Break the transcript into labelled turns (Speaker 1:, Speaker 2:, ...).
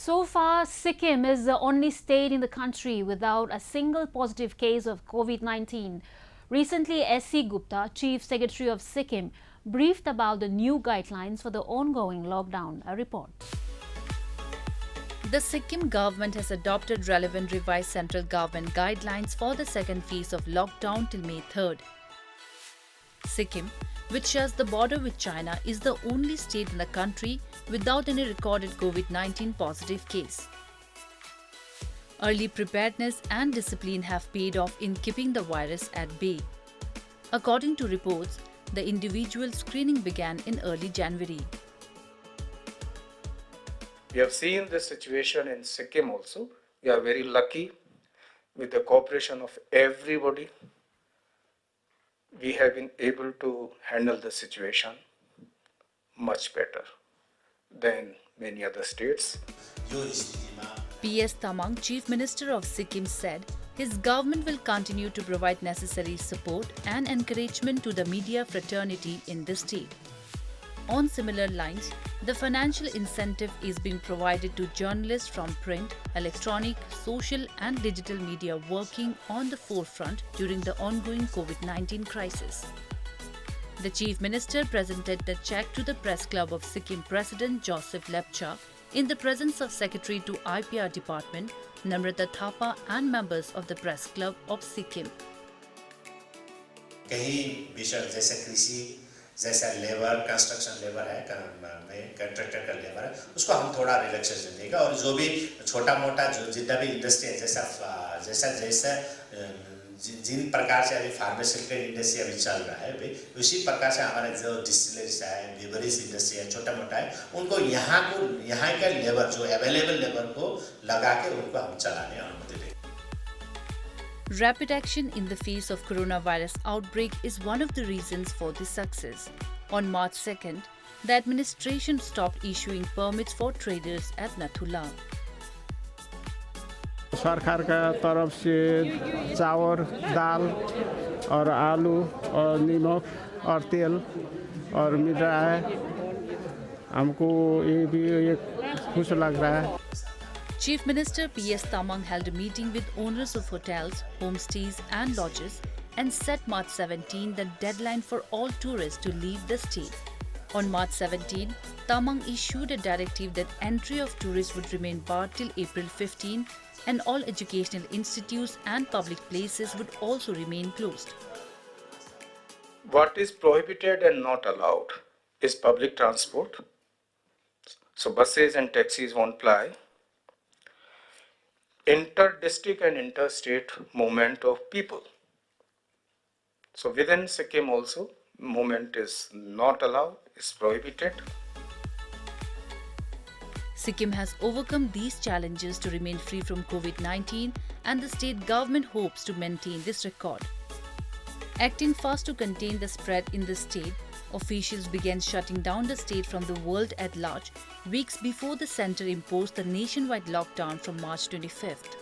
Speaker 1: So far, Sikkim is the only state in the country without a single positive case of COVID-19. Recently, S.C. Gupta, Chief Secretary of Sikkim, briefed about the new guidelines for the ongoing lockdown. A report.
Speaker 2: The Sikkim government has adopted relevant revised central government guidelines for the second phase of lockdown till May 3rd. Sikkim, which shares the border with China, is the only state in the country without any recorded COVID-19 positive case. Early preparedness and discipline have paid off in keeping the virus at bay. According to reports, the individual screening began in early January.
Speaker 3: We have seen this situation in Sikkim also. We are very lucky with the cooperation of everybody. We have been able to handle the situation much better than many other states.
Speaker 2: P.S. Tamang, Chief Minister of Sikkim, said his government will continue to provide necessary support and encouragement to the media fraternity in the state. On similar lines, the financial incentive is being provided to journalists from print, electronic, social and digital media working on the forefront during the ongoing COVID-19 crisis. The Chief Minister presented the cheque to the Press Club of Sikkim President Joseph Lepcha in the presence of Secretary to IPR Department, Namrata Thapa, and members of the Press Club of Sikkim.
Speaker 4: जैसा labour construction labour है contractor का labour है उसको हम थोड़ा relaxation देगा और जो भी छोटा मोटा जो जितना भी इंडस्ट्री है जैसा जिन प्रकार से अभी फार्मास्यूटिकल इंडस्ट्री अभी चल रहा है उसी प्रकार से हमारे जो डिस्टिलरीज है बेवरेज इंडस्ट्री है छोटा मोटा है उनको यहाँ का लेबर जो अवेलेबल लेबर को लगा के उनको हम चलाने अनुमति देंगे.
Speaker 2: Rapid action in the face of coronavirus outbreak is one of the reasons for this success. On March 2nd, the administration stopped issuing permits for traders at Nathula.
Speaker 5: सरकार का तरफ से चावल, दाल और आलू और नमक और तेल और मिल रहा है. हमको ये भी खुश लग रहा है.
Speaker 2: Chief Minister P.S. Tamang held a meeting with owners of hotels, homestays and lodges and set March 17 the deadline for all tourists to leave the state. On March 17, Tamang issued a directive that entry of tourists would remain barred till April 15 and all educational institutes and public places would also remain closed.
Speaker 3: What is prohibited and not allowed is public transport. So buses and taxis won't ply. Inter-district and interstate movement of people. So within Sikkim also, movement is not allowed, is prohibited.
Speaker 2: Sikkim has overcome these challenges to remain free from COVID-19 and the state government hopes to maintain this record. Acting fast to contain the spread in the state, officials began shutting down the state from the world at large weeks before the centre imposed the nationwide lockdown from March 25th.